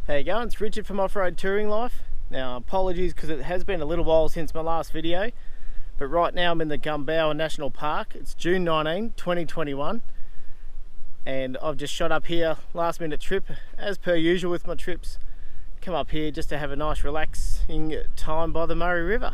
How you going? It's Richard from Offroad Touring Life. Now apologies because it has been a little while since my last video, but right now I'm in the Campfire National Park. It's June 19, 2021 and I've just shot up here, last minute trip as per usual with my trips. Come up here just to have a nice relaxing time by the Murray River.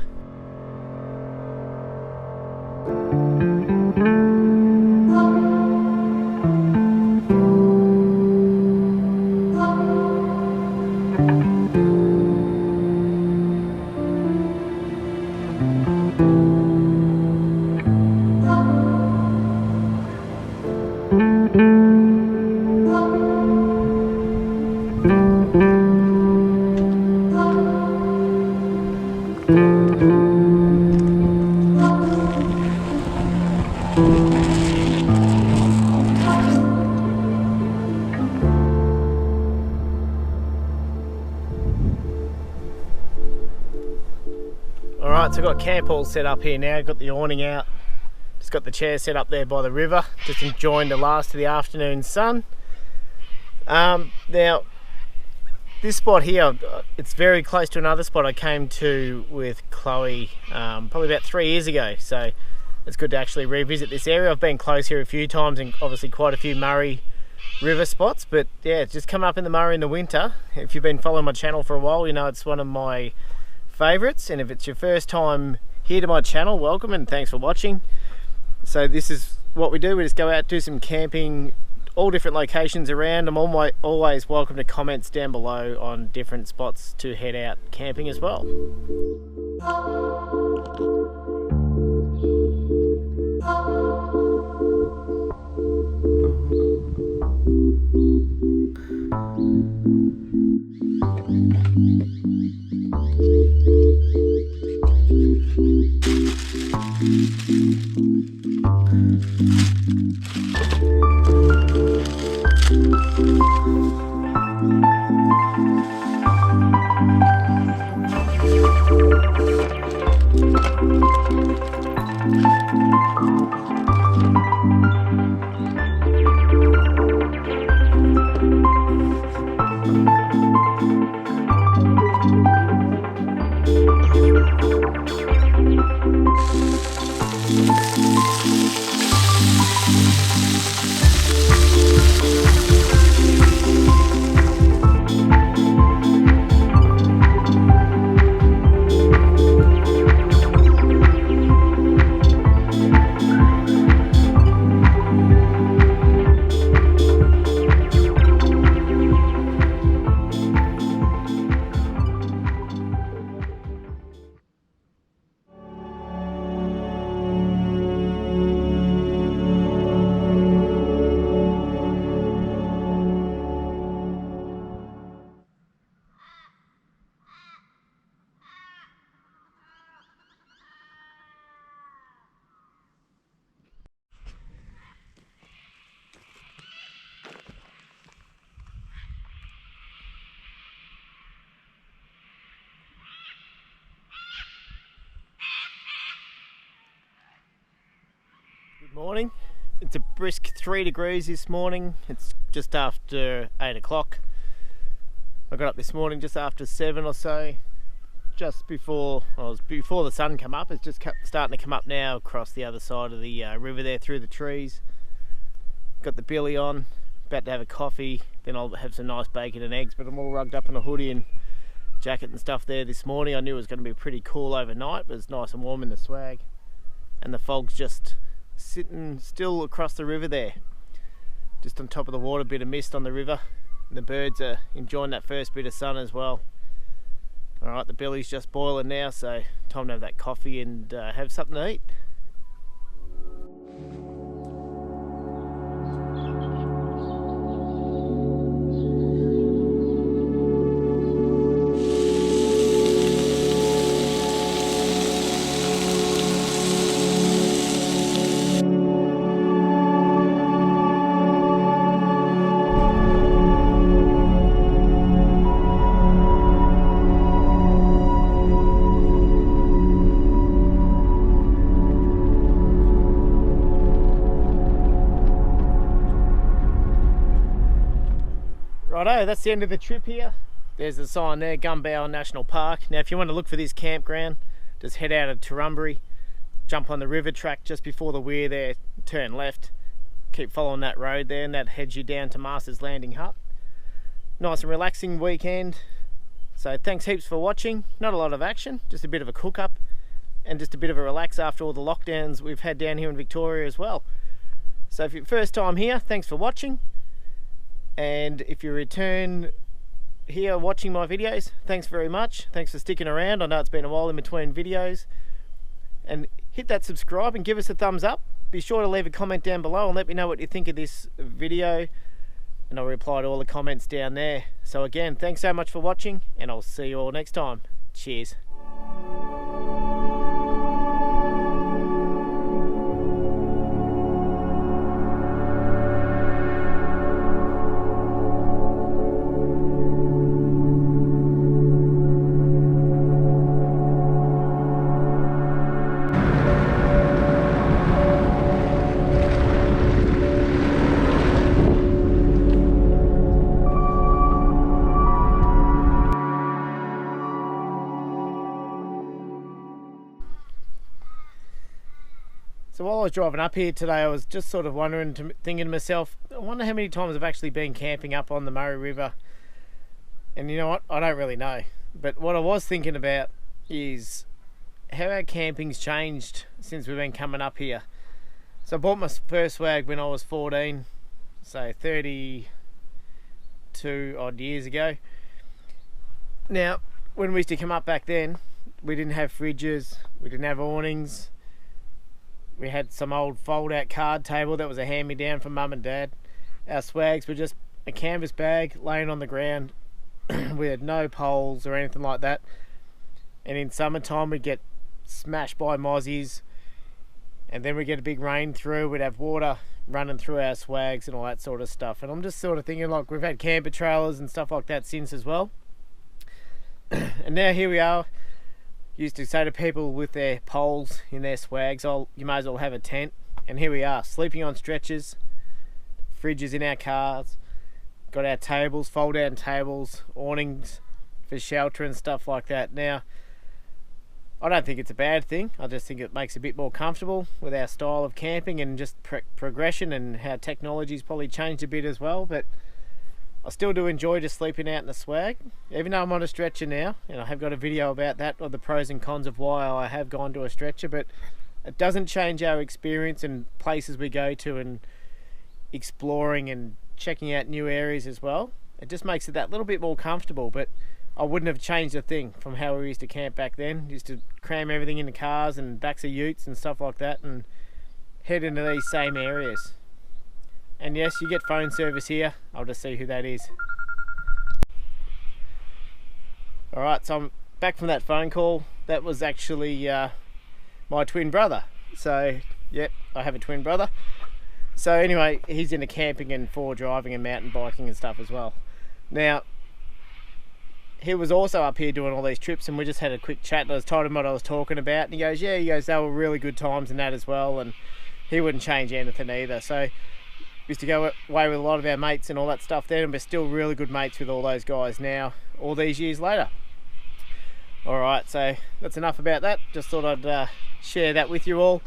Alright, so I've got camp all set up here now, got the awning out, just got the chair set up there by the river, just enjoying the last of the afternoon sun. Now, this spot here, it's very close to another spot I came to with Chloe probably about 3 years ago, so it's good to actually revisit this area. I've been close here a few times and obviously quite a few Murray River spots, but yeah, just come up in the Murray in the winter. If you've been following my channel for a while, you know it's one of my favourites, and if it's your first time here to my channel, welcome and thanks for watching. So this is what we do, we just go out, do some camping, all different locations around. I'm always welcome to comments down below on different spots to head out camping as well. Good morning. It's a brisk 3 degrees this morning. It's just after 8 o'clock. I got up this morning just after 7 or so, just before the sun come up. It's just starting to come up now across the other side of the river there through the trees. Got the billy on, about to have a coffee, then I'll have some nice bacon and eggs, but I'm all rugged up in a hoodie and jacket and stuff there this morning. I knew it was going to be pretty cool overnight, but it's nice and warm in the swag, and the fog's just sitting still across the river there, just on top of the water, bit of mist on the river, and the birds are enjoying that first bit of sun as well. Alright, the belly's just boiling now, so time to have that coffee and have something to eat. Righto, that's the end of the trip here. There's the sign there, Campfire National Park. Now if you want to look for this campground, just head out of Torumbarry, jump on the river track just before the weir there, turn left, keep following that road there, and that heads you down to Master's Landing Hut. Nice and relaxing weekend. So thanks heaps for watching. Not a lot of action, just a bit of a cook up and just a bit of a relax after all the lockdowns we've had down here in Victoria as well. So if you're first time here, thanks for watching. And if you return here watching my videos, thanks very much. Thanks for sticking around. I know it's been a while in between videos. And hit that subscribe and give us a thumbs up. Be sure to leave a comment down below and let me know what you think of this video. And I'll reply to all the comments down there. So again, thanks so much for watching, and I'll see you all next time. Cheers. So while I was driving up here today, I was just sort of wondering, thinking to myself, I wonder how many times I've actually been camping up on the Murray River. And you know what? I don't really know. But what I was thinking about is how our camping's changed since we've been coming up here. So I bought my first swag when I was 14, so 32 odd years ago. Now, when we used to come up back then, we didn't have fridges, we didn't have awnings. We had some old fold-out card table that was a hand-me-down from Mum and Dad. Our swags were just a canvas bag laying on the ground. We had no poles or anything like that. And in summertime, we'd get smashed by mozzies. And then we'd get a big rain through. We'd have water running through our swags and all that sort of stuff. And I'm just sort of thinking, like, we've had camper trailers and stuff like that since as well. And now here we are. Used to say to people with their poles in their swags, oh, you may as well have a tent. And here we are, sleeping on stretchers, fridges in our cars, got our tables, fold down tables, awnings for shelter and stuff like that. Now, I don't think it's a bad thing. I just think it makes it a bit more comfortable with our style of camping and just progression, and how technology's probably changed a bit as well. But I still do enjoy just sleeping out in the swag, even though I'm on a stretcher now, and I have got a video about that, or the pros and cons of why I have gone to a stretcher. But it doesn't change our experience and places we go to and exploring and checking out new areas as well. It just makes it that little bit more comfortable. But I wouldn't have changed a thing from how we used to camp back then. Used to cram everything into cars and backs of utes and stuff like that and head into these same areas. And yes, you get phone service here. I'll just see who that is. Alright, so I'm back from that phone call. That was actually my twin brother. So, yep, I have a twin brother. So anyway, he's into camping and forward driving and mountain biking and stuff as well. Now, he was also up here doing all these trips, and we just had a quick chat, and I told him what I was talking about, and he goes, yeah, they were really good times and that as well, and he wouldn't change anything either. So used to go away with a lot of our mates and all that stuff then, and we're still really good mates with all those guys now, all these years later. Alright, so that's enough about that. Just thought I'd share that with you all.